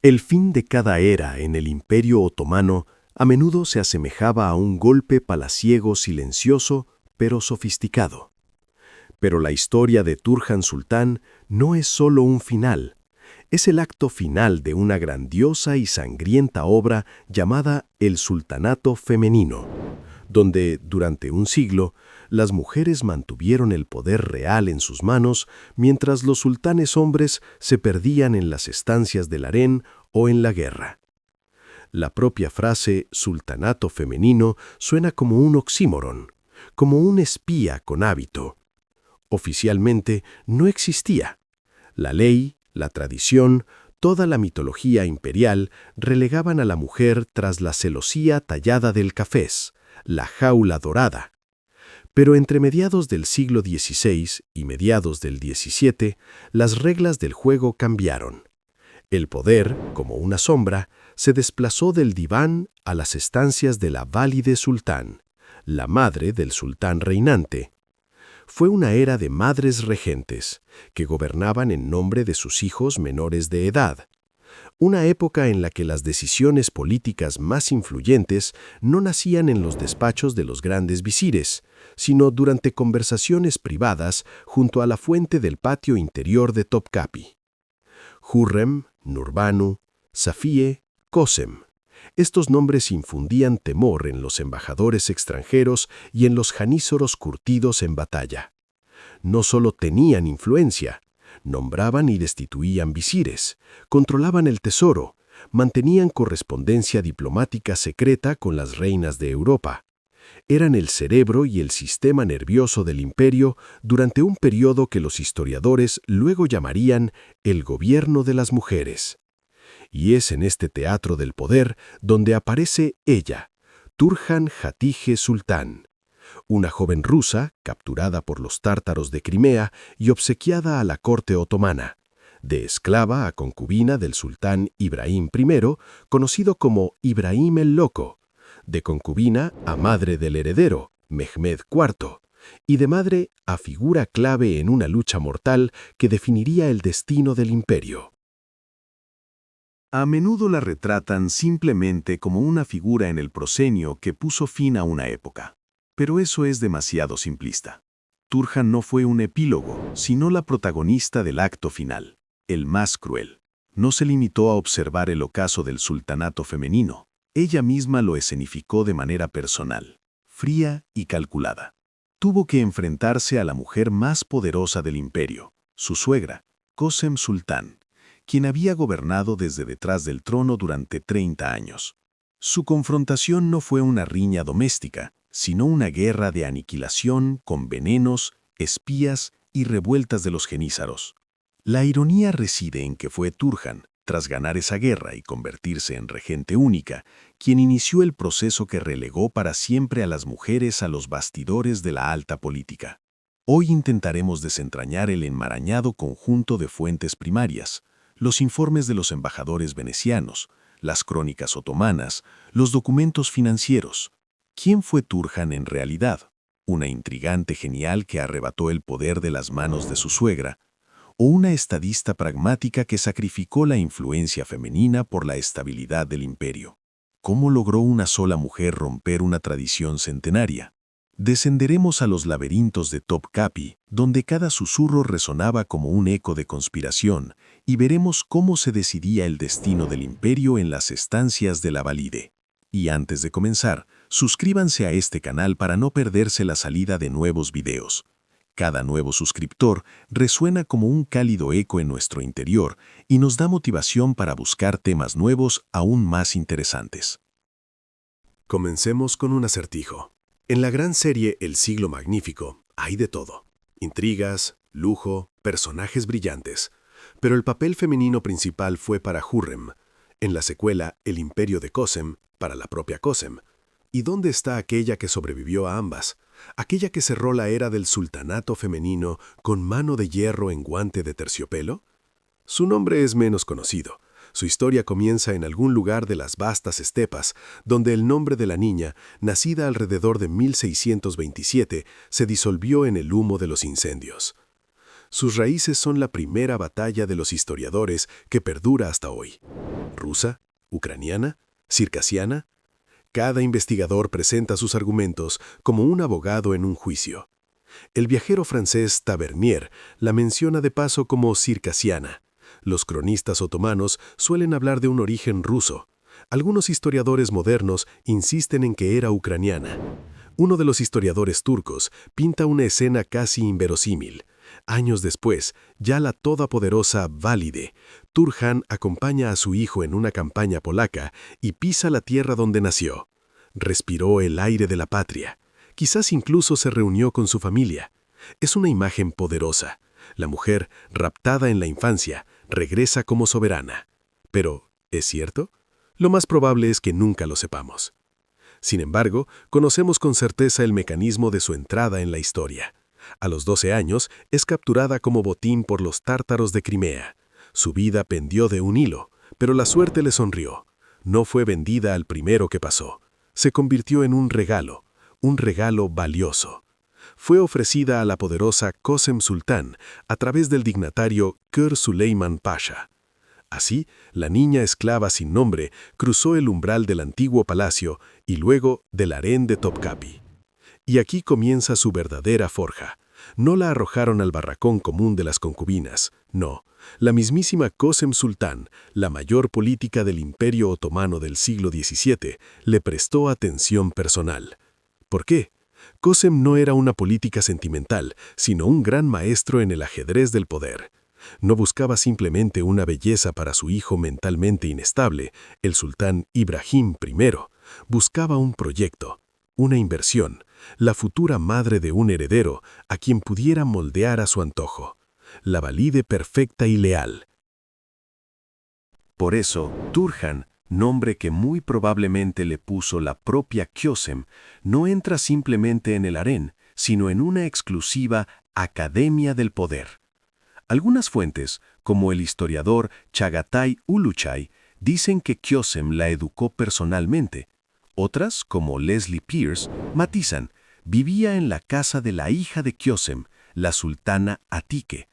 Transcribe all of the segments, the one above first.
El fin de cada era en el Imperio Otomano a menudo se asemejaba a un golpe palaciego silencioso pero sofisticado. Pero la historia de Turhan Sultán no es solo un final, es el acto final de una grandiosa y sangrienta obra llamada el Sultanato Femenino, donde, durante un siglo, las mujeres mantuvieron el poder real en sus manos mientras los sultanes hombres se perdían en las estancias del harén o en la guerra. La propia frase sultanato femenino suena como un oxímoron, como un espía con hábito. Oficialmente no existía. La ley, la tradición, toda la mitología imperial relegaban a la mujer tras la celosía tallada del cafés, la jaula dorada. Pero entre mediados del siglo XVI y mediados del XVII, las reglas del juego cambiaron. El poder, como una sombra, se desplazó del diván a las estancias de la válide sultán, la madre del sultán reinante. Fue una era de madres regentes, que gobernaban en nombre de sus hijos menores de edad. Una época en la que las decisiones políticas más influyentes no nacían en los despachos de los grandes visires, sino durante conversaciones privadas junto a la fuente del patio interior de Topkapi. Hurrem, Nurbanu, Safie, Kosem. Estos nombres infundían temor en los embajadores extranjeros y en los janízaros curtidos en batalla. No solo tenían influencia, nombraban y destituían visires, controlaban el tesoro, mantenían correspondencia diplomática secreta con las reinas de Europa. Eran el cerebro y el sistema nervioso del imperio durante un periodo que los historiadores luego llamarían el gobierno de las mujeres. Y es en este teatro del poder donde aparece ella, Turhan Hatice Sultán, una joven rusa capturada por los tártaros de Crimea y obsequiada a la corte otomana, de esclava a concubina del sultán Ibrahim I, conocido como Ibrahim el Loco, de concubina a madre del heredero, Mehmed IV, y de madre a figura clave en una lucha mortal que definiría el destino del imperio. A menudo la retratan simplemente como una figura en el proscenio que puso fin a una época. Pero eso es demasiado simplista. Turhan no fue un epílogo, sino la protagonista del acto final, el más cruel. No se limitó a observar el ocaso del sultanato femenino. Ella misma lo escenificó de manera personal, fría y calculada. Tuvo que enfrentarse a la mujer más poderosa del imperio, su suegra, Kosem Sultán, quien había gobernado desde detrás del trono durante 30 años. Su confrontación no fue una riña doméstica, sino una guerra de aniquilación con venenos, espías y revueltas de los genízaros. La ironía reside en que fue Turhan, tras ganar esa guerra y convertirse en regente única, quien inició el proceso que relegó para siempre a las mujeres a los bastidores de la alta política. Hoy intentaremos desentrañar el enmarañado conjunto de fuentes primarias, los informes de los embajadores venecianos, las crónicas otomanas, los documentos financieros. ¿Quién fue Turhan en realidad? ¿Una intrigante genial que arrebató el poder de las manos de su suegra? ¿O una estadista pragmática que sacrificó la influencia femenina por la estabilidad del imperio? ¿Cómo logró una sola mujer romper una tradición centenaria? Descenderemos a los laberintos de Topkapi, donde cada susurro resonaba como un eco de conspiración, y veremos cómo se decidía el destino del imperio en las estancias de la Valide. Y antes de comenzar, suscríbanse a este canal para no perderse la salida de nuevos videos. Cada nuevo suscriptor resuena como un cálido eco en nuestro interior y nos da motivación para buscar temas nuevos aún más interesantes. Comencemos con un acertijo. En la gran serie El Siglo Magnífico hay de todo. Intrigas, lujo, personajes brillantes. Pero el papel femenino principal fue para Hurrem. En la secuela El Imperio de Kosem, para la propia Kosem. ¿Y dónde está aquella que sobrevivió a ambas? ¿Aquella que cerró la era del sultanato femenino con mano de hierro en guante de terciopelo? Su nombre es menos conocido. Su historia comienza en algún lugar de las vastas estepas, donde el nombre de la niña, nacida alrededor de 1627, se disolvió en el humo de los incendios. Sus raíces son la primera batalla de los historiadores que perdura hasta hoy. ¿Rusa? ¿Ucraniana? ¿Circasiana? Cada investigador presenta sus argumentos como un abogado en un juicio. El viajero francés Tavernier la menciona de paso como circasiana. Los cronistas otomanos suelen hablar de un origen ruso. Algunos historiadores modernos insisten en que era ucraniana. Uno de los historiadores turcos pinta una escena casi inverosímil. Años después, ya la todopoderosa Válide, Turhan acompaña a su hijo en una campaña polaca y pisa la tierra donde nació. Respiró el aire de la patria. Quizás incluso se reunió con su familia. Es una imagen poderosa. La mujer, raptada en la infancia, regresa como soberana. Pero, ¿es cierto? Lo más probable es que nunca lo sepamos. Sin embargo, conocemos con certeza el mecanismo de su entrada en la historia. A los 12 años, es capturada como botín por los tártaros de Crimea. Su vida pendió de un hilo, pero la suerte le sonrió. No fue vendida al primero que pasó. Se convirtió en un regalo valioso. Fue ofrecida a la poderosa Kösem Sultán a través del dignatario Kır Süleyman Pasha. Así, la niña esclava sin nombre cruzó el umbral del antiguo palacio y luego del harén de Topkapi. Y aquí comienza su verdadera forja. No la arrojaron al barracón común de las concubinas, no. La mismísima Kösem Sultán, la mayor política del Imperio Otomano del siglo XVII, le prestó atención personal. ¿Por qué? Kösem no era una política sentimental, sino un gran maestro en el ajedrez del poder. No buscaba simplemente una belleza para su hijo mentalmente inestable, el sultán Ibrahim I. Buscaba un proyecto, una inversión, la futura madre de un heredero a quien pudiera moldear a su antojo. La Válide perfecta y leal. Por eso, Turhan, nombre que muy probablemente le puso la propia Kösem, no entra simplemente en el harén, sino en una exclusiva Academia del Poder. Algunas fuentes, como el historiador Chagatai Uluchay, dicen que Kösem la educó personalmente. Otras, como Leslie Pierce, matizan, vivía en la casa de la hija de Kösem, la sultana Atike.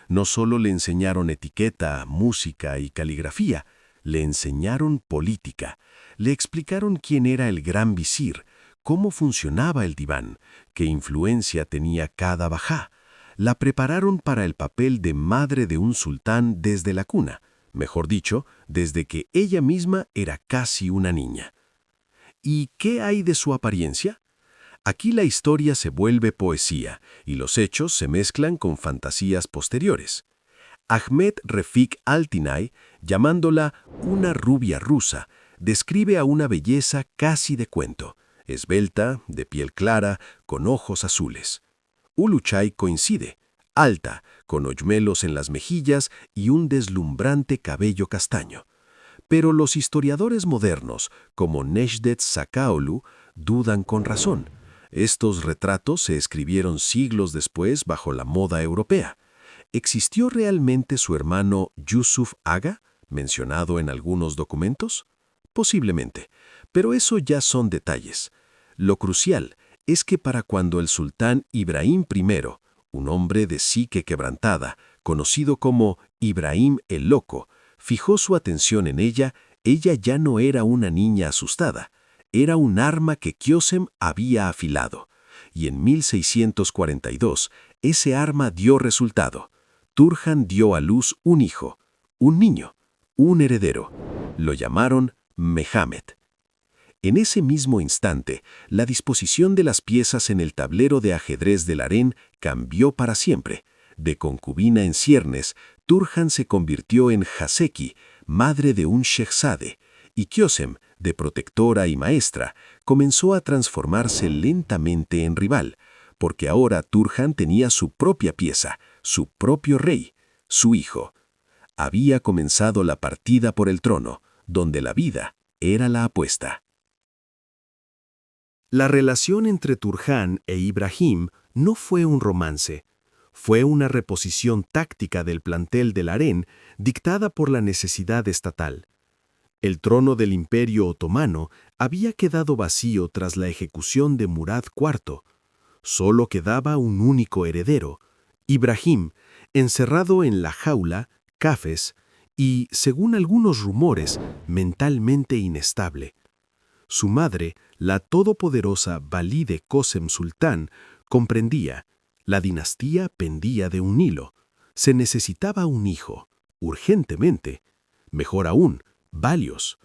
No solo le enseñaron etiqueta, música y caligrafía, le enseñaron política, le explicaron quién era el gran visir, cómo funcionaba el diván, qué influencia tenía cada bajá. La prepararon para el papel de madre de un sultán desde la cuna, mejor dicho, desde que ella misma era casi una niña. ¿Y qué hay de su apariencia? Aquí la historia se vuelve poesía y los hechos se mezclan con fantasías posteriores. Ahmed Refik Altinay, llamándola una rubia rusa, describe a una belleza casi de cuento, esbelta, de piel clara, con ojos azules. Uluchay coincide, alta, con hoyuelos en las mejillas y un deslumbrante cabello castaño. Pero los historiadores modernos, como Necdet Sakaolu, dudan con razón. Estos retratos se escribieron siglos después bajo la moda europea. ¿Existió realmente su hermano Yusuf Aga, mencionado en algunos documentos? Posiblemente, pero eso ya son detalles. Lo crucial es que para cuando el sultán Ibrahim I, un hombre de psique quebrantada, conocido como Ibrahim el Loco, fijó su atención en ella, ella ya no era una niña asustada. Era un arma que Kösem había afilado. Y en 1642, ese arma dio resultado. Turhan dio a luz un hijo, un niño, un heredero. Lo llamaron Mehamet. En ese mismo instante, la disposición de las piezas en el tablero de ajedrez del harén cambió para siempre. De concubina en ciernes, Turhan se convirtió en Haseki, madre de un shehzade, y Kösem, de protectora y maestra, comenzó a transformarse lentamente en rival, porque ahora Turhan tenía su propia pieza, su propio rey, su hijo. Había comenzado la partida por el trono, donde la vida era la apuesta. La relación entre Turhan e Ibrahim no fue un romance. Fue una reposición táctica del plantel del harén dictada por la necesidad estatal. El trono del Imperio Otomano había quedado vacío tras la ejecución de Murad IV. Solo quedaba un único heredero, Ibrahim, encerrado en la jaula, Cafes, y, según algunos rumores, mentalmente inestable. Su madre, la todopoderosa Valide Kösem Sultán, comprendía, la dinastía pendía de un hilo. Se necesitaba un hijo, urgentemente. Mejor aún, varios.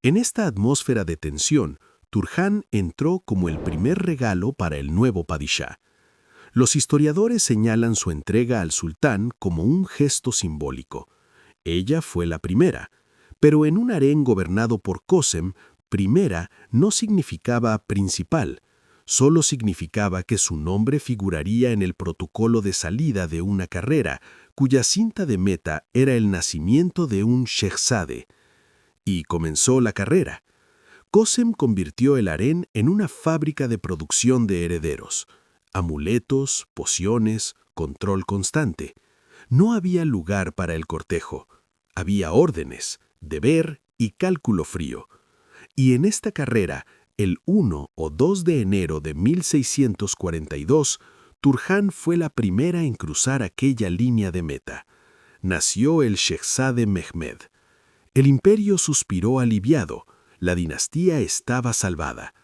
En esta atmósfera de tensión, Turhan entró como el primer regalo para el nuevo padishá. Los historiadores señalan su entrega al sultán como un gesto simbólico. Ella fue la primera, pero en un harén gobernado por Kösem, primera no significaba principal, solo significaba que su nombre figuraría en el protocolo de salida de una carrera, cuya cinta de meta era el nacimiento de un shehzade. Y comenzó la carrera. Kösem convirtió el harén en una fábrica de producción de herederos. Amuletos, pociones, control constante. No había lugar para el cortejo. Había órdenes, deber y cálculo frío. Y en esta carrera, el 1 o 2 de enero de 1642, Turhan fue la primera en cruzar aquella línea de meta. Nació el Shehzade Mehmed. El imperio suspiró aliviado. La dinastía estaba salvada.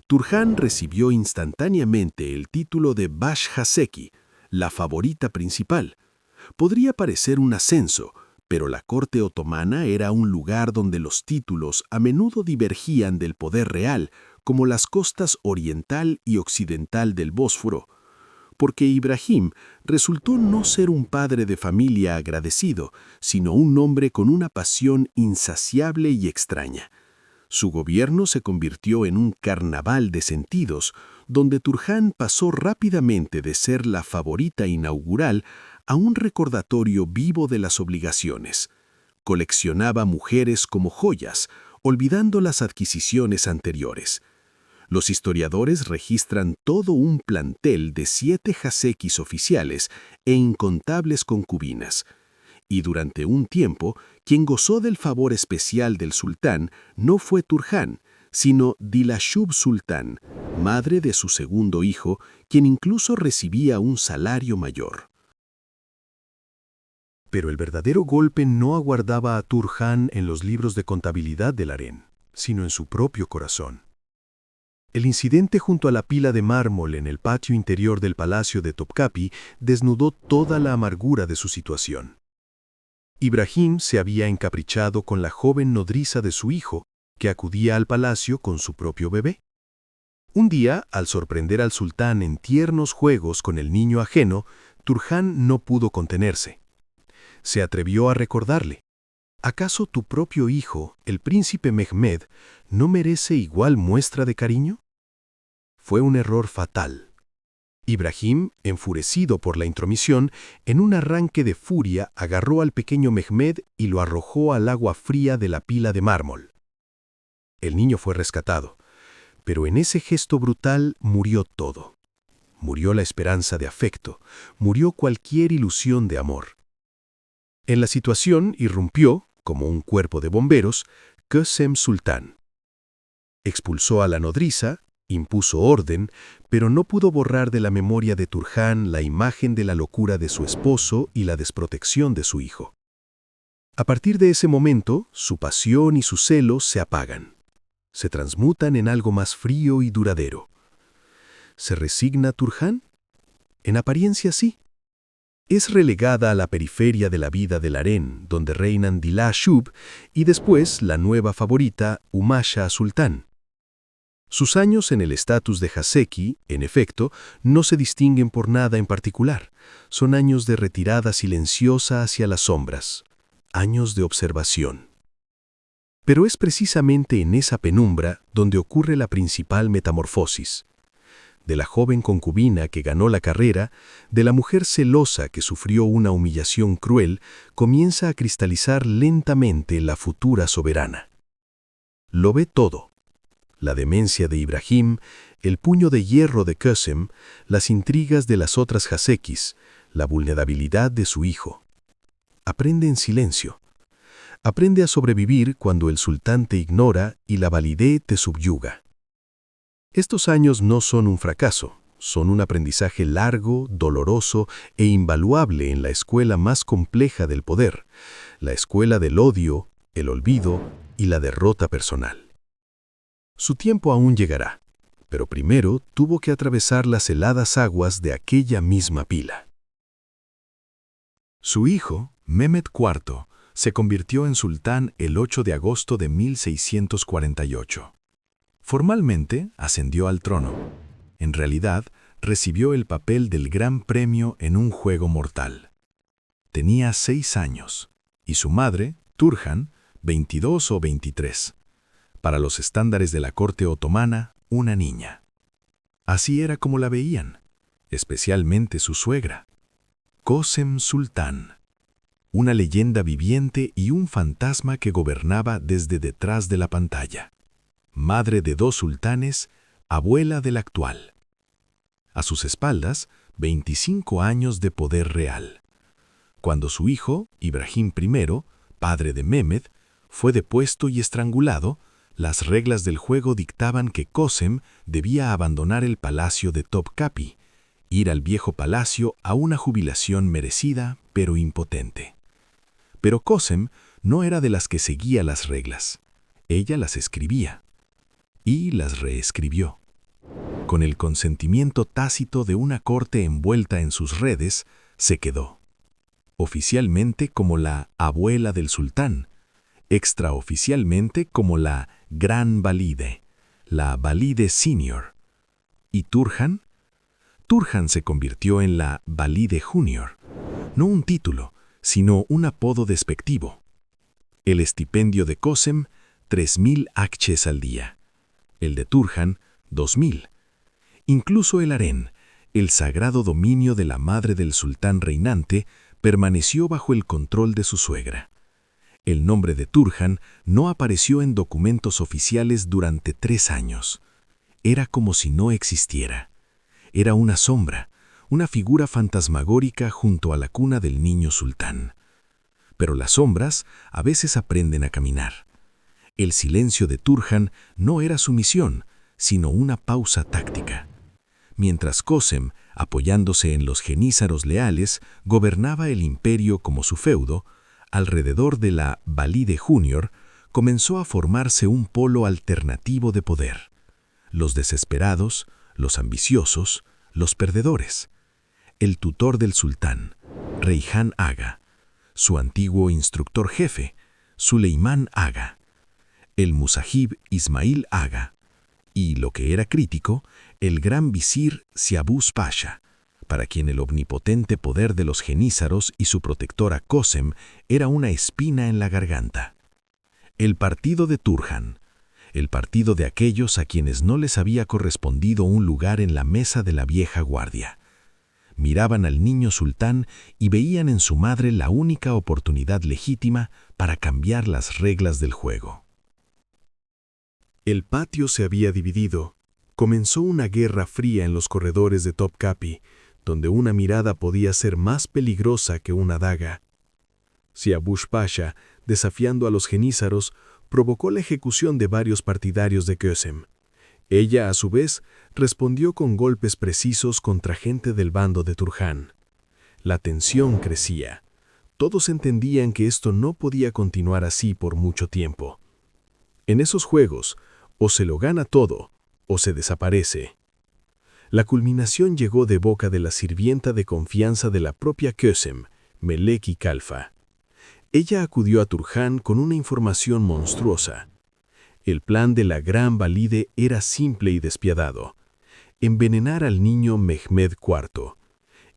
Turhan recibió instantáneamente el título de Bash Haseki, la favorita principal. Podría parecer un ascenso, pero la corte otomana era un lugar donde los títulos a menudo divergían del poder real, como las costas oriental y occidental del Bósforo, porque Ibrahim resultó no ser un padre de familia agradecido, sino un hombre con una pasión insaciable y extraña. Su gobierno se convirtió en un carnaval de sentidos, donde Turhan pasó rápidamente de ser la favorita inaugural a un recordatorio vivo de las obligaciones. Coleccionaba mujeres como joyas, olvidando las adquisiciones anteriores. Los historiadores registran todo un plantel de 7 hasekis oficiales e incontables concubinas. Y durante un tiempo, quien gozó del favor especial del sultán no fue Turhan, sino Dilashub Sultán, madre de su segundo hijo, quien incluso recibía un salario mayor. Pero el verdadero golpe no aguardaba a Turhan en los libros de contabilidad del harén, sino en su propio corazón. El incidente junto a la pila de mármol en el patio interior del palacio de Topkapi desnudó toda la amargura de su situación. Ibrahim se había encaprichado con la joven nodriza de su hijo, que acudía al palacio con su propio bebé. Un día, al sorprender al sultán en tiernos juegos con el niño ajeno, Turhan no pudo contenerse. Se atrevió a recordarle: ¿acaso tu propio hijo, el príncipe Mehmed, no merece igual muestra de cariño? Fue un error fatal. Ibrahim, enfurecido por la intromisión, en un arranque de furia agarró al pequeño Mehmed y lo arrojó al agua fría de la pila de mármol. El niño fue rescatado, pero en ese gesto brutal murió todo. Murió la esperanza de afecto, murió cualquier ilusión de amor. En la situación irrumpió, como un cuerpo de bomberos, Kösem Sultán. Expulsó a la nodriza, impuso orden, pero no pudo borrar de la memoria de Turhan la imagen de la locura de su esposo y la desprotección de su hijo. A partir de ese momento, su pasión y su celo se apagan. Se transmutan en algo más frío y duradero. ¿Se resigna Turhan? En apariencia sí. Es relegada a la periferia de la vida del harén, donde reinan Dilashub y después la nueva favorita, Umasha Sultán. Sus años en el estatus de Haseki, en efecto, no se distinguen por nada en particular. Son años de retirada silenciosa hacia las sombras, años de observación. Pero es precisamente en esa penumbra donde ocurre la principal metamorfosis. De la joven concubina que ganó la carrera, de la mujer celosa que sufrió una humillación cruel, comienza a cristalizar lentamente la futura soberana. Lo ve todo. La demencia de Ibrahim, el puño de hierro de Kösem, las intrigas de las otras hasekis, la vulnerabilidad de su hijo. Aprende en silencio. Aprende a sobrevivir cuando el sultán te ignora y la validez te subyuga. Estos años no son un fracaso, son un aprendizaje largo, doloroso e invaluable en la escuela más compleja del poder, la escuela del odio, el olvido y la derrota personal. Su tiempo aún llegará, pero primero tuvo que atravesar las heladas aguas de aquella misma pila. Su hijo, Mehmed IV, se convirtió en sultán el 8 de agosto de 1648. Formalmente ascendió al trono. En realidad, recibió el papel del gran premio en un juego mortal. Tenía 6 años, y su madre, Turhan, 22 o 23. Para los estándares de la corte otomana, una niña. Así era como la veían, especialmente su suegra. Kösem Sultan, una leyenda viviente y un fantasma que gobernaba desde detrás de la pantalla. Madre de 2 sultanes, abuela del actual. A sus espaldas, 25 años de poder real. Cuando su hijo, Ibrahim I, padre de Mehmed, fue depuesto y estrangulado, las reglas del juego dictaban que Kösem debía abandonar el palacio de Topkapi, ir al viejo palacio a una jubilación merecida pero impotente. Pero Kösem no era de las que seguía las reglas. Ella las escribía. Y las reescribió. Con el consentimiento tácito de una corte envuelta en sus redes, se quedó. Oficialmente como la abuela del sultán, extraoficialmente como la Gran Valide, la Valide Senior. ¿Y Turhan? Turhan se convirtió en la Valide Junior, no un título, sino un apodo despectivo. El estipendio de Kösem, 3.000 akçes al día. El de Turhan, 2.000. Incluso el harén, el sagrado dominio de la madre del sultán reinante, permaneció bajo el control de su suegra. El nombre de Turhan no apareció en documentos oficiales durante 3 años. Era como si no existiera. Era una sombra, una figura fantasmagórica junto a la cuna del niño sultán. Pero las sombras a veces aprenden a caminar. El silencio de Turhan no era sumisión, sino una pausa táctica. Mientras Kösem, apoyándose en los genízaros leales, gobernaba el imperio como su feudo, alrededor de la Valide Junior comenzó a formarse un polo alternativo de poder. Los desesperados, los ambiciosos, los perdedores. El tutor del sultán, Reyhan Aga, su antiguo instructor jefe, Suleimán Aga, el musajib Ismail Aga, y, lo que era crítico, el gran visir Siavuş Pasha, para quien el omnipotente poder de los genízaros y su protectora Kösem era una espina en la garganta. El partido de Turhan, el partido de aquellos a quienes no les había correspondido un lugar en la mesa de la vieja guardia. Miraban al niño sultán y veían en su madre la única oportunidad legítima para cambiar las reglas del juego. El patio se había dividido. Comenzó una guerra fría en los corredores de Topkapi, donde una mirada podía ser más peligrosa que una daga. Siavuş Pasha, desafiando a los genízaros, provocó la ejecución de varios partidarios de Kösem. Ella, a su vez, respondió con golpes precisos contra gente del bando de Turhan. La tensión crecía. Todos entendían que esto no podía continuar así por mucho tiempo. En esos juegos, o se lo gana todo, o se desaparece. La culminación llegó de boca de la sirvienta de confianza de la propia Kösem, Meleki Kalfa. Ella acudió a Turhan con una información monstruosa. El plan de la Gran Valide era simple y despiadado. Envenenar al niño Mehmed IV,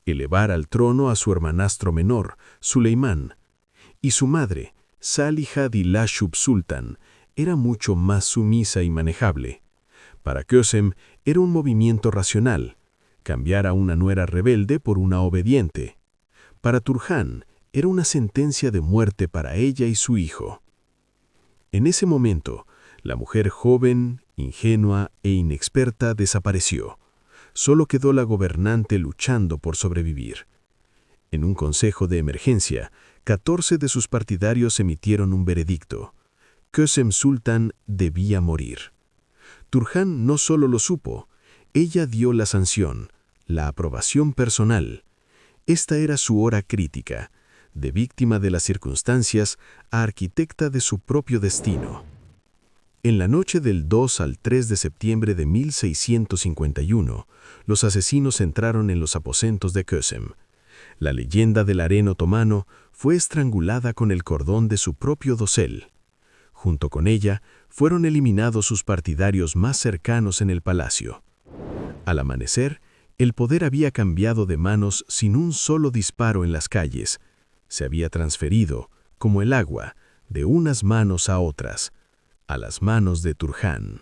elevar al trono a su hermanastro menor, Suleimán, y su madre, Saliha Dilashub Sultan, era mucho más sumisa y manejable. Para Kösem era un movimiento racional, cambiar a una nuera rebelde por una obediente. Para Turhan era una sentencia de muerte para ella y su hijo. En ese momento, la mujer joven, ingenua e inexperta desapareció. Solo quedó la gobernante luchando por sobrevivir. En un consejo de emergencia, 14 de sus partidarios emitieron un veredicto. Kösem Sultan debía morir. Turhan no solo lo supo, ella dio la sanción, la aprobación personal. Esta era su hora crítica. de víctima de las circunstancias a arquitecta de su propio destino. En la noche del 2 al 3 de septiembre de 1651, los asesinos entraron en los aposentos de Kösem. La leyenda del harén otomano fue estrangulada con el cordón de su propio dosel. Junto con ella, fueron eliminados sus partidarios más cercanos en el palacio. Al amanecer, el poder había cambiado de manos sin un solo disparo en las calles. Se había transferido, como el agua, de unas manos a otras, a las manos de Turhan.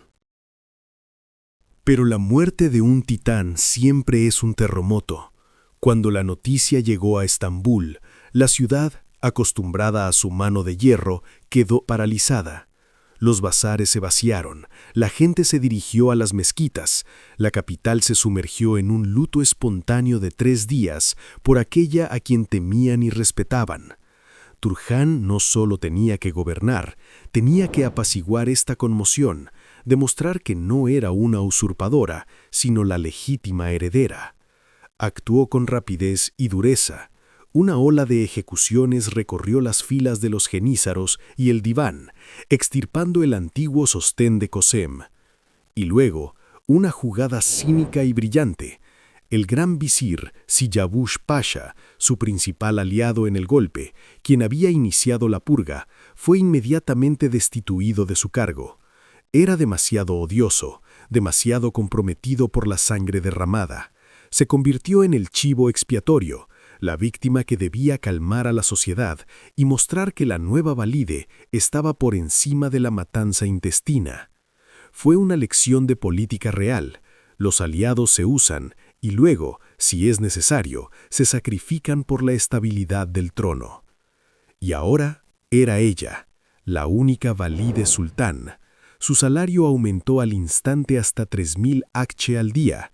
Pero la muerte de un titán siempre es un terremoto. Cuando la noticia llegó a Estambul, la ciudad, acostumbrada a su mano de hierro, quedó paralizada. Los bazares se vaciaron, la gente se dirigió a las mezquitas, la capital se sumergió en un luto espontáneo de 3 días por aquella a quien temían y respetaban. Turhan no solo tenía que gobernar, tenía que apaciguar esta conmoción, demostrar que no era una usurpadora, sino la legítima heredera. Actuó con rapidez y dureza. Una ola de ejecuciones recorrió las filas de los genízaros y el diván, extirpando el antiguo sostén de Kösem. Y luego, una jugada cínica y brillante. El gran visir Siyavush Pasha, su principal aliado en el golpe, quien había iniciado la purga, fue inmediatamente destituido de su cargo. Era demasiado odioso, demasiado comprometido por la sangre derramada. Se convirtió en el chivo expiatorio, la víctima que debía calmar a la sociedad y mostrar que la nueva Valide estaba por encima de la matanza intestina. Fue una lección de política real. Los aliados se usan y luego, si es necesario, se sacrifican por la estabilidad del trono. Y ahora era ella, la única Valide sultán. Su salario aumentó al instante hasta 3.000 akçe al día.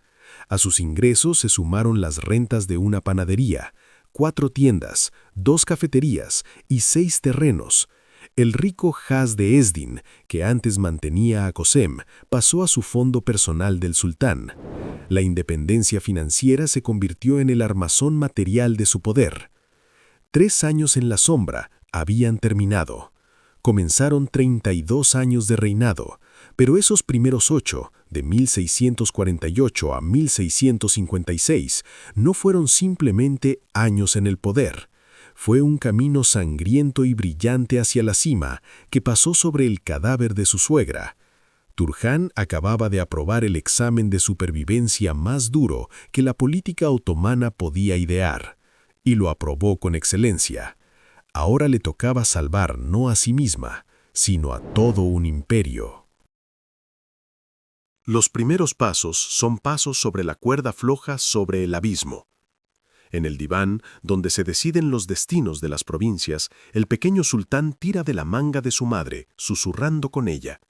A sus ingresos se sumaron las rentas de una panadería, 4 tiendas, 2 cafeterías y 6 terrenos. El rico Haz de Ezdin, que antes mantenía a Kösem, pasó a su fondo personal del sultán. La independencia financiera se convirtió en el armazón material de su poder. 3 años en la sombra habían terminado. Comenzaron 32 años de reinado, pero esos primeros 8, de 1648 a 1656, no fueron simplemente años en el poder. Fue un camino sangriento y brillante hacia la cima que pasó sobre el cadáver de su suegra. Turhan acababa de aprobar el examen de supervivencia más duro que la política otomana podía idear, y lo aprobó con excelencia. Ahora le tocaba salvar no a sí misma, sino a todo un imperio. Los primeros pasos son pasos sobre la cuerda floja sobre el abismo. En el diván, donde se deciden los destinos de las provincias, el pequeño sultán tira de la manga de su madre, susurrando con ella.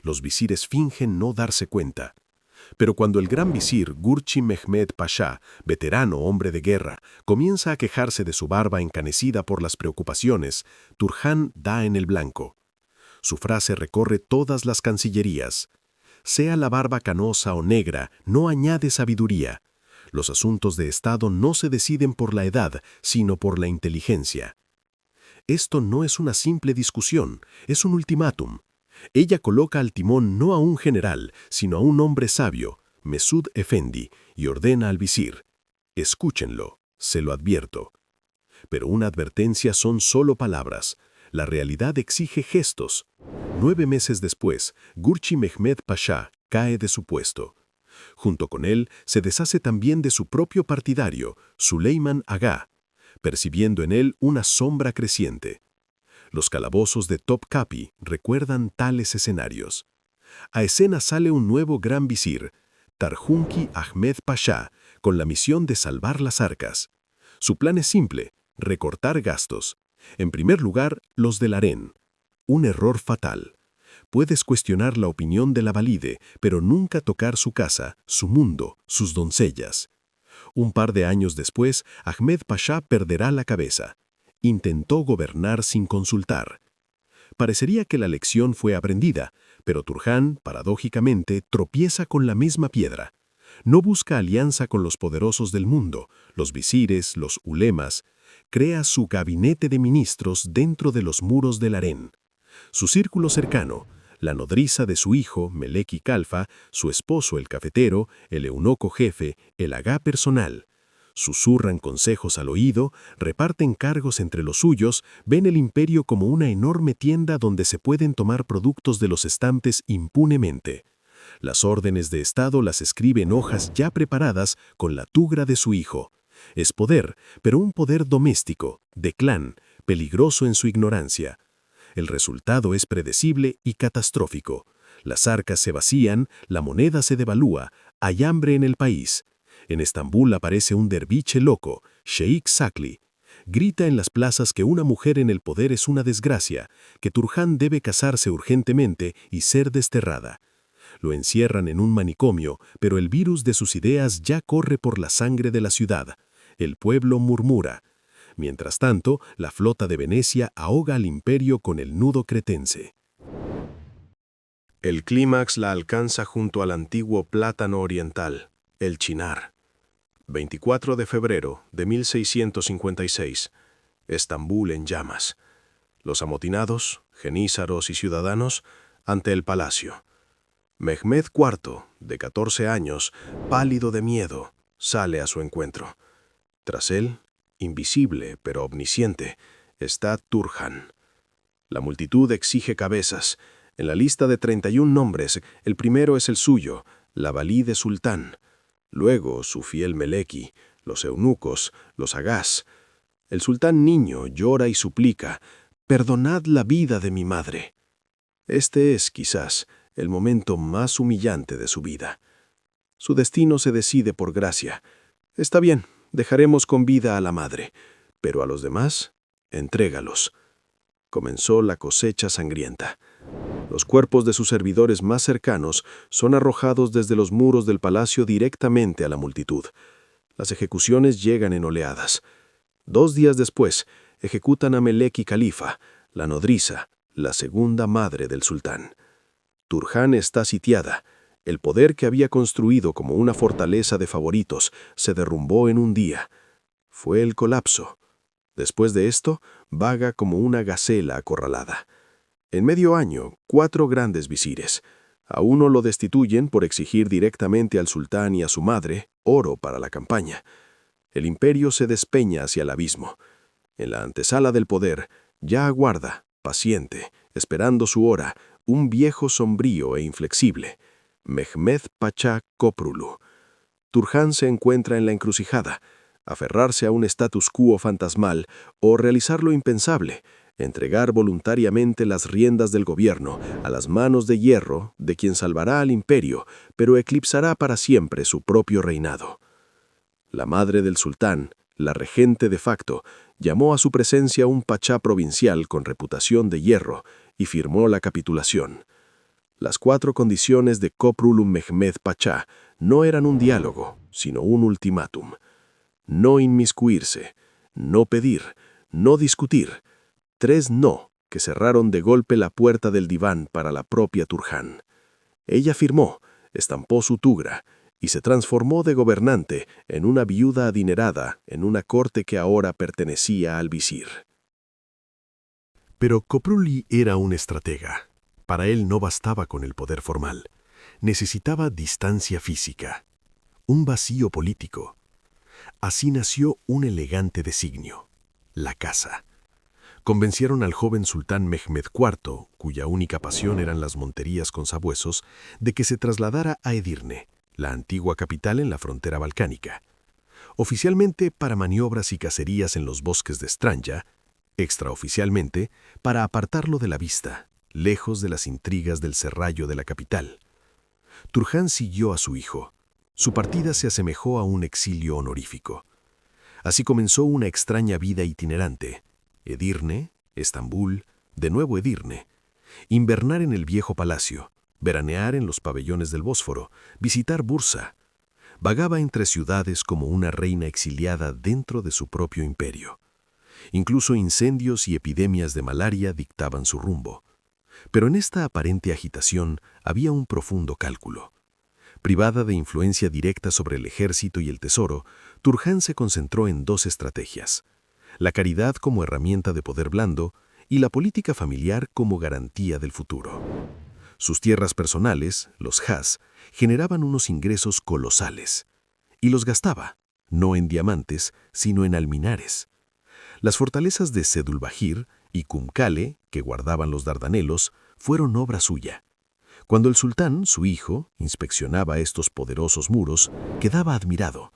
Los visires fingen no darse cuenta. Pero cuando el gran visir Gurchi Mehmed Pasha, veterano hombre de guerra, comienza a quejarse de su barba encanecida por las preocupaciones, Turhan da en el blanco. Su frase recorre todas las cancillerías. Sea la barba canosa o negra, no añade sabiduría. Los asuntos de Estado no se deciden por la edad, sino por la inteligencia. Esto no es una simple discusión, es un ultimátum. Ella coloca al timón no a un general, sino a un hombre sabio, Mesud Efendi, y ordena al visir: escúchenlo, se lo advierto. Pero una advertencia son solo palabras. La realidad exige gestos. 9 meses después, Gurchi Mehmed Pasha cae de su puesto. Junto con él se deshace también de su propio partidario, Süleyman Agha, percibiendo en él una sombra creciente. Los calabozos de Topkapi recuerdan tales escenarios. A escena sale un nuevo gran visir, Tarhunki Ahmed Pasha, con la misión de salvar las arcas. Su plan es simple: recortar gastos. En primer lugar, los del harén. Un error fatal. Puedes cuestionar la opinión de la Valide, pero nunca tocar su casa, su mundo, sus doncellas. Un par de años después, Ahmed Pasha perderá la cabeza. Intentó gobernar sin consultar. Parecería que la lección fue aprendida, pero Turhan, paradójicamente, tropieza con la misma piedra. No busca alianza con los poderosos del mundo, los visires, los ulemas, crea su gabinete de ministros dentro de los muros del harén. Su círculo cercano, la nodriza de su hijo, Meleki Calfa, su esposo el cafetero, el eunuco jefe, el agá personal. Susurran consejos al oído, reparten cargos entre los suyos, ven el imperio como una enorme tienda donde se pueden tomar productos de los estantes impunemente. Las órdenes de Estado las escribe en hojas ya preparadas con la tugra de su hijo. Es poder, pero un poder doméstico, de clan, peligroso en su ignorancia. El resultado es predecible y catastrófico. Las arcas se vacían, la moneda se devalúa, hay hambre en el país. En Estambul aparece un derviche loco, Sheikh Sakli. Grita en las plazas que una mujer en el poder es una desgracia, que Turhan debe casarse urgentemente y ser desterrada. Lo encierran en un manicomio, pero el virus de sus ideas ya corre por la sangre de la ciudad. El pueblo murmura. Mientras tanto, la flota de Venecia ahoga al imperio con el nudo cretense. El clímax la alcanza junto al antiguo plátano oriental, el Chinar. 24 de febrero de 1656. Estambul en llamas. Los amotinados, genízaros y ciudadanos, ante el palacio. Mehmed IV, de 14 años, pálido de miedo, sale a su encuentro. Tras él, invisible pero omnisciente, está Turhan. La multitud exige cabezas. En la lista de 31 nombres, el primero es el suyo, la valide sultán. Luego, su fiel Meleki, los eunucos, los agás. El sultán niño llora y suplica, «Perdonad la vida de mi madre». Este es, quizás, el momento más humillante de su vida. Su destino se decide por gracia. Está bien, dejaremos con vida a la madre, pero a los demás, entrégalos. Comenzó la cosecha sangrienta. Los cuerpos de sus servidores más cercanos son arrojados desde los muros del palacio directamente a la multitud. Las ejecuciones llegan en oleadas. 2 días después, ejecutan a Meleki Califa, la nodriza, la segunda madre del sultán. Turhan está sitiada. El poder que había construido como una fortaleza de favoritos se derrumbó en un día. Fue el colapso. Después de esto, vaga como una gacela acorralada. En medio año, 4 grandes visires. A uno lo destituyen por exigir directamente al sultán y a su madre oro para la campaña. El imperio se despeña hacia el abismo. En la antesala del poder, ya aguarda, paciente, esperando su hora, un viejo sombrío e inflexible, Mehmed Pachá Koprulu. Turhan se encuentra en la encrucijada, aferrarse a un status quo fantasmal o realizar lo impensable, entregar voluntariamente las riendas del gobierno a las manos de hierro de quien salvará al imperio, pero eclipsará para siempre su propio reinado. La madre del sultán, la regente de facto, llamó a su presencia un pachá provincial con reputación de hierro y firmó la capitulación. Las 4 condiciones de Koprulu Mehmed Pachá no eran un diálogo, sino un ultimátum. No inmiscuirse, no pedir, no discutir. 3 no, que cerraron de golpe la puerta del diván para la propia Turhan. Ella firmó, estampó su tugra, y se transformó de gobernante en una viuda adinerada en una corte que ahora pertenecía al visir. Pero Koprulu era un estratega. Para él no bastaba con el poder formal. Necesitaba distancia física, un vacío político. Así nació un elegante designio, la caza. Convencieron al joven sultán Mehmed IV, cuya única pasión eran las monterías con sabuesos, de que se trasladara a Edirne, la antigua capital en la frontera balcánica. Oficialmente para maniobras y cacerías en los bosques de Stranja, extraoficialmente para apartarlo de la vista, lejos de las intrigas del serrallo de la capital. Turhan siguió a su hijo. Su partida se asemejó a un exilio honorífico. Así comenzó una extraña vida itinerante. Edirne, Estambul, de nuevo Edirne. Invernar en el viejo palacio, veranear en los pabellones del Bósforo, visitar Bursa. Vagaba entre ciudades como una reina exiliada dentro de su propio imperio. Incluso incendios y epidemias de malaria dictaban su rumbo. Pero en esta aparente agitación había un profundo cálculo. Privada de influencia directa sobre el ejército y el tesoro, Turhan se concentró en 2 estrategias. la caridad como herramienta de poder blando y la política familiar como garantía del futuro. Sus tierras personales, los Has, generaban unos ingresos colosales, y los gastaba, no en diamantes, sino en alminares. Las fortalezas de Sedulbahir y Kumkale, que guardaban los Dardanelos, fueron obra suya. Cuando el sultán, su hijo, inspeccionaba estos poderosos muros, quedaba admirado,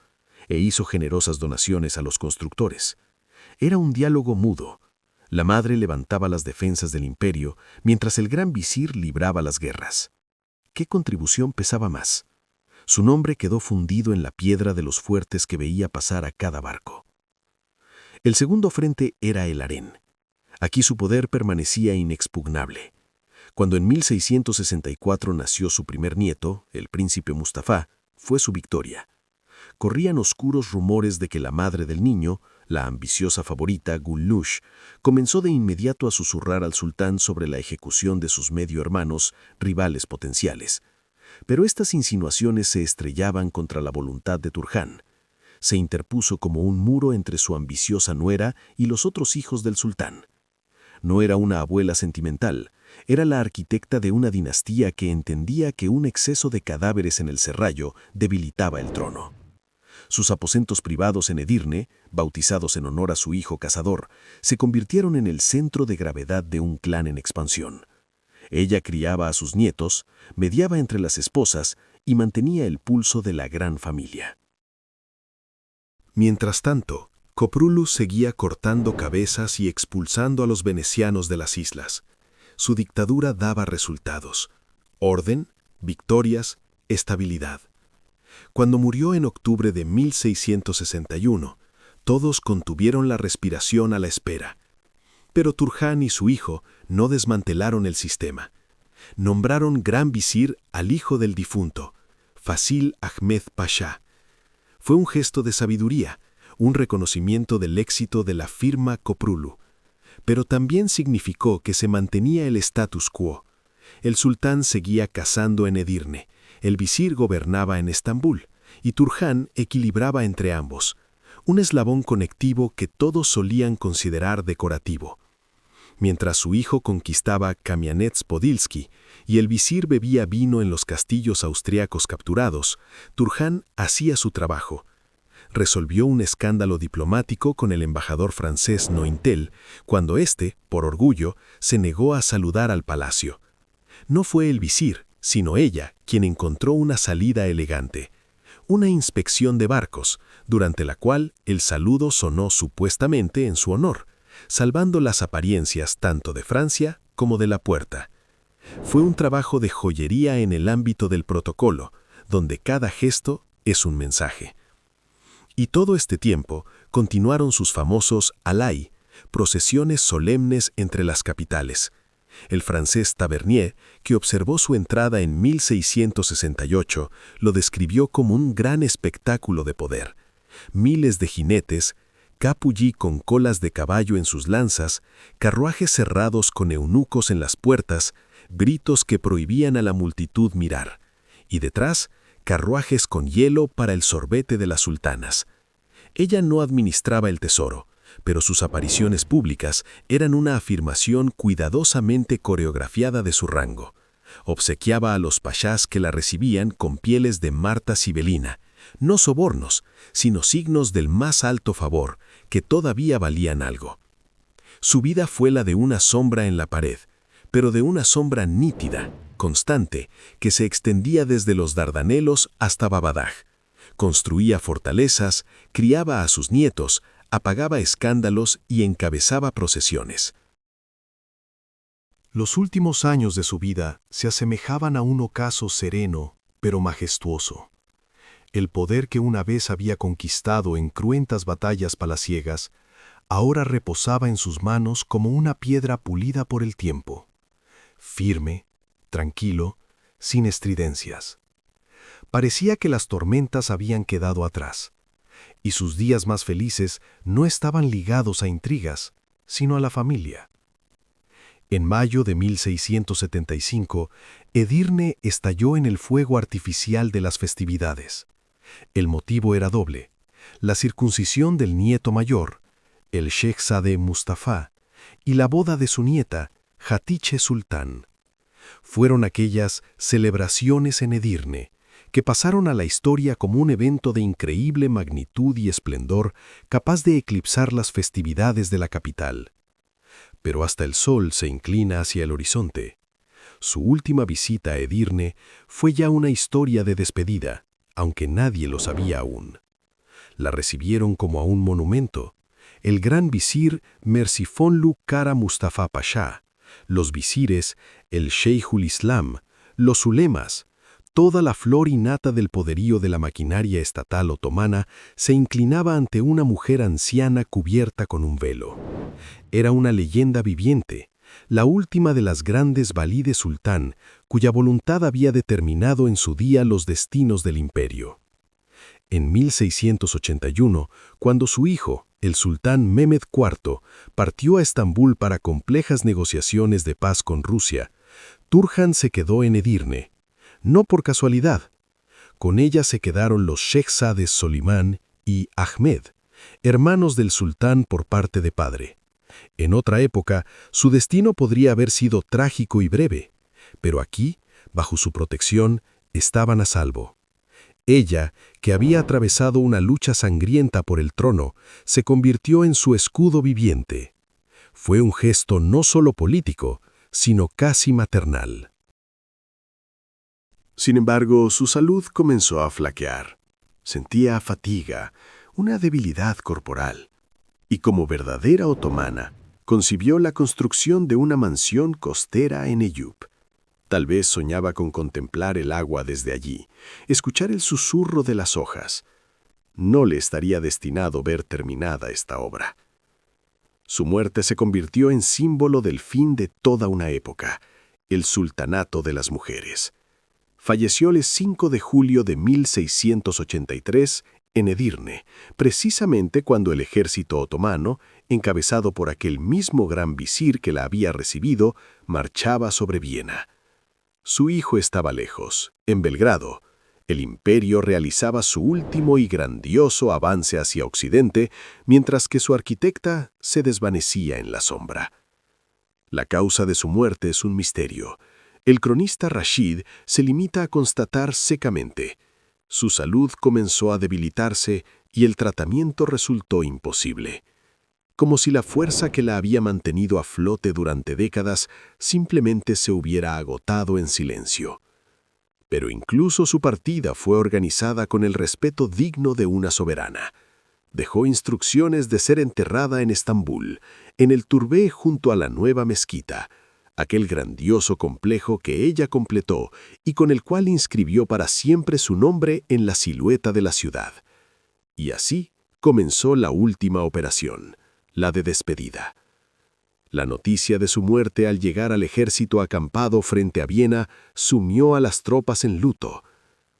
e hizo generosas donaciones a los constructores. Era un diálogo mudo. La madre levantaba las defensas del imperio, mientras el gran visir libraba las guerras. ¿Qué contribución pesaba más? Su nombre quedó fundido en la piedra de los fuertes que veía pasar a cada barco. El segundo frente era el harén. Aquí su poder permanecía inexpugnable. Cuando en 1664 nació su primer nieto, el príncipe Mustafa, fue su victoria. Corrían oscuros rumores de que la madre del niño, la ambiciosa favorita Gulnush, comenzó de inmediato a susurrar al sultán sobre la ejecución de sus medio hermanos, rivales potenciales. Pero estas insinuaciones se estrellaban contra la voluntad de Turhan. Se interpuso como un muro entre su ambiciosa nuera y los otros hijos del sultán. No era una abuela sentimental, era la arquitecta de una dinastía que entendía que un exceso de cadáveres en el serrallo debilitaba el trono. Sus aposentos privados en Edirne, bautizados en honor a su hijo cazador, se convirtieron en el centro de gravedad de un clan en expansión. Ella criaba a sus nietos, mediaba entre las esposas y mantenía el pulso de la gran familia. Mientras tanto, Koprulu seguía cortando cabezas y expulsando a los venecianos de las islas. Su dictadura daba resultados: orden, victorias, estabilidad. Cuando murió en octubre de 1661, todos contuvieron la respiración a la espera. Pero Turhan y su hijo no desmantelaron el sistema. Nombraron gran visir al hijo del difunto, Fasil Ahmed Pasha. Fue un gesto de sabiduría, un reconocimiento del éxito de la firma Koprulu. Pero también significó que se mantenía el status quo. El sultán seguía cazando en Edirne, el visir gobernaba en Estambul, y Turhan equilibraba entre ambos, un eslabón conectivo que todos solían considerar decorativo. Mientras su hijo conquistaba Kamianets-Podilsky y el visir bebía vino en los castillos austriacos capturados, Turhan hacía su trabajo. Resolvió un escándalo diplomático con el embajador francés Nointel, cuando éste, por orgullo, se negó a saludar al palacio. No fue el visir, sino ella, quien encontró una salida elegante. Una inspección de barcos, durante la cual el saludo sonó supuestamente en su honor, salvando las apariencias tanto de Francia como de la puerta. Fue un trabajo de joyería en el ámbito del protocolo, donde cada gesto es un mensaje. Y todo este tiempo continuaron sus famosos alay, procesiones solemnes entre las capitales. El francés Tavernier, que observó su entrada en 1668, lo describió como un gran espectáculo de poder. Miles de jinetes, capulli con colas de caballo en sus lanzas, carruajes cerrados con eunucos en las puertas, gritos que prohibían a la multitud mirar, y detrás, carruajes con hielo para el sorbete de las sultanas. Ella no administraba el tesoro, pero sus apariciones públicas eran una afirmación cuidadosamente coreografiada de su rango. Obsequiaba a los pashás que la recibían con pieles de Marta Sibelina, no sobornos, sino signos del más alto favor, que todavía valían algo. Su vida fue la de una sombra en la pared, pero de una sombra nítida, constante, que se extendía desde los Dardanelos hasta Babadaj. Construía fortalezas, criaba a sus nietos, apagaba escándalos y encabezaba procesiones. Los últimos años de su vida se asemejaban a un ocaso sereno, pero majestuoso. El poder que una vez había conquistado en cruentas batallas palaciegas, ahora reposaba en sus manos como una piedra pulida por el tiempo. Firme, tranquilo, sin estridencias. Parecía que las tormentas habían quedado atrás, y sus días más felices no estaban ligados a intrigas, sino a la familia. En mayo de 1675, Edirne estalló en el fuego artificial de las festividades. El motivo era doble: la circuncisión del nieto mayor el Shehzade Mustafa, y la boda de su nieta, Hatice Sultán. Fueron aquellas celebraciones en Edirne, que pasaron a la historia como un evento de increíble magnitud y esplendor capaz de eclipsar las festividades de la capital. Pero hasta el sol se inclina hacia el horizonte. Su última visita a Edirne fue ya una historia de despedida, aunque nadie lo sabía aún. La recibieron como a un monumento. El gran visir Merzifonlu Kara Mustafa Pasha, los visires, el Sheikhul Islam, los ulemas, toda la flor innata del poderío de la maquinaria estatal otomana se inclinaba ante una mujer anciana cubierta con un velo. Era una leyenda viviente, la última de las grandes Valide Sultán, cuya voluntad había determinado en su día los destinos del imperio. En 1681, cuando su hijo, el sultán Mehmed IV, partió a Estambul para complejas negociaciones de paz con Rusia, Turhan se quedó en Edirne. No por casualidad. Con ella se quedaron los Shehzades Solimán y Ahmed, hermanos del sultán por parte de padre. En otra época, su destino podría haber sido trágico y breve, pero aquí, bajo su protección, estaban a salvo. Ella, que había atravesado una lucha sangrienta por el trono, se convirtió en su escudo viviente. Fue un gesto no solo político, sino casi maternal. Sin embargo, su salud comenzó a flaquear. Sentía fatiga, una debilidad corporal. Y como verdadera otomana, concibió la construcción de una mansión costera en Eyüp. Tal vez soñaba con contemplar el agua desde allí, escuchar el susurro de las hojas. No le estaría destinado ver terminada esta obra. Su muerte se convirtió en símbolo del fin de toda una época, el sultanato de las mujeres. Falleció el 5 de julio de 1683 en Edirne, precisamente cuando el ejército otomano, encabezado por aquel mismo gran visir que la había recibido, marchaba sobre Viena. Su hijo estaba lejos, en Belgrado. El imperio realizaba su último y grandioso avance hacia Occidente, mientras que su arquitecta se desvanecía en la sombra. La causa de su muerte es un misterio. El cronista Rashid se limita a constatar secamente: su salud comenzó a debilitarse y el tratamiento resultó imposible. Como si la fuerza que la había mantenido a flote durante décadas simplemente se hubiera agotado en silencio. Pero incluso su partida fue organizada con el respeto digno de una soberana. Dejó instrucciones de ser enterrada en Estambul, en el Turbé junto a la nueva mezquita, aquel grandioso complejo que ella completó y con el cual inscribió para siempre su nombre en la silueta de la ciudad. Y así comenzó la última operación, la de despedida. La noticia de su muerte al llegar al ejército acampado frente a Viena sumió a las tropas en luto.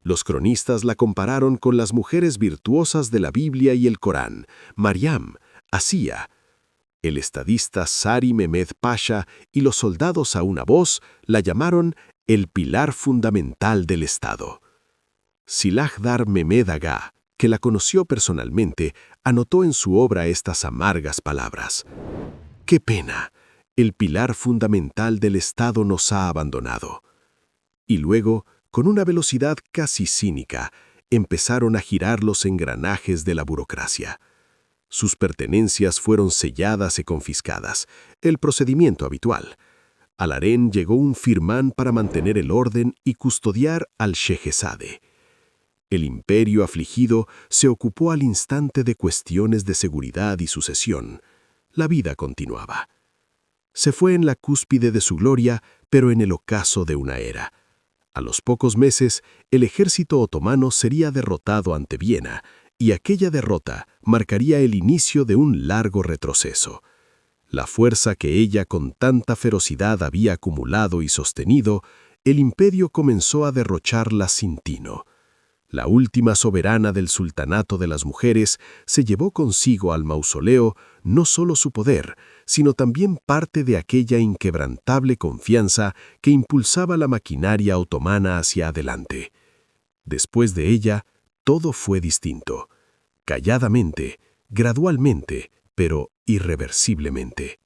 Los cronistas la compararon con las mujeres virtuosas de la Biblia y el Corán, Mariam, Asía. El estadista Sari Mehmed Pasha y los soldados a una voz la llamaron el pilar fundamental del Estado. Silahdar Mehmed Agha, que la conoció personalmente, anotó en su obra estas amargas palabras: «¡Qué pena! El pilar fundamental del Estado nos ha abandonado». Y luego, con una velocidad casi cínica, empezaron a girar los engranajes de la burocracia. Sus pertenencias fueron selladas y confiscadas, el procedimiento habitual. Al harén llegó un firmán para mantener el orden y custodiar al Shehzade. El imperio afligido se ocupó al instante de cuestiones de seguridad y sucesión. La vida continuaba. Se fue en la cúspide de su gloria, pero en el ocaso de una era. A los pocos meses, el ejército otomano sería derrotado ante Viena, y aquella derrota marcaría el inicio de un largo retroceso. La fuerza que ella con tanta ferocidad había acumulado y sostenido, el imperio comenzó a derrocharla sin tino. La última soberana del sultanato de las mujeres se llevó consigo al mausoleo no solo su poder, sino también parte de aquella inquebrantable confianza que impulsaba la maquinaria otomana hacia adelante. Después de ella, todo fue distinto. Calladamente, gradualmente, pero irreversiblemente.